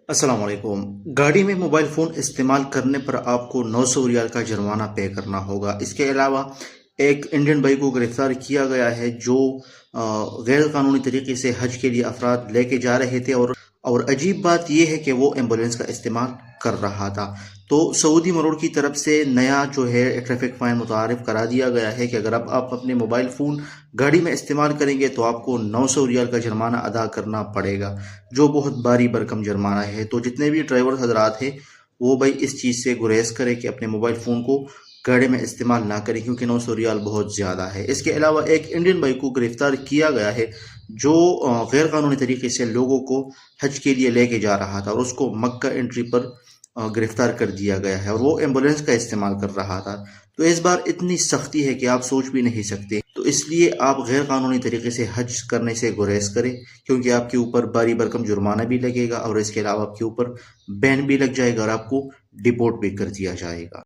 अस्सलाम वालेकुम। गाड़ी में मोबाइल फ़ोन इस्तेमाल करने पर आपको 900 रियाल का जुर्माना पे करना होगा। इसके अलावा एक इंडियन भाई को गिरफ्तार किया गया है जो गैर कानूनी तरीके से हज के लिए अफराद लेके जा रहे थे और अजीब बात यह है कि वो एम्बुलेंस का इस्तेमाल कर रहा था। तो सऊदी मरोड़ की तरफ से नया जो है ट्रैफिक फ़ाइन मुतारिफ करा दिया गया है कि अगर अब आप अपने मोबाइल फ़ोन गाड़ी में इस्तेमाल करेंगे तो आपको 900 रियाल का जुर्माना अदा करना पड़ेगा, जो बहुत भारी भरकम जुर्माना है। तो जितने भी ड्राइवर हजरात हैं वो भाई इस चीज़ से गुरेज करें कि अपने मोबाइल फ़ोन को गाड़ी में इस्तेमाल ना करें, क्योंकि 900 रियाल बहुत ज़्यादा है। इसके अलावा एक इंडियन भाई को गिरफ्तार किया गया है जो गैर कानूनी तरीके से लोगों को हज के लिए लेके जा रहा था और उसको मक्का एंट्री पर गिरफ्तार कर दिया गया है और वो एम्बुलेंस का इस्तेमाल कर रहा था। तो इस बार इतनी सख्ती है कि आप सोच भी नहीं सकते। तो इसलिए आप गैर कानूनी तरीके से हज करने से गुरेज करें, क्योंकि आपके ऊपर भारी भरकम जुर्माना भी लगेगा और इसके अलावा आपके ऊपर बैन भी लग जाएगा और आपको डिपोर्ट भी कर दिया जाएगा।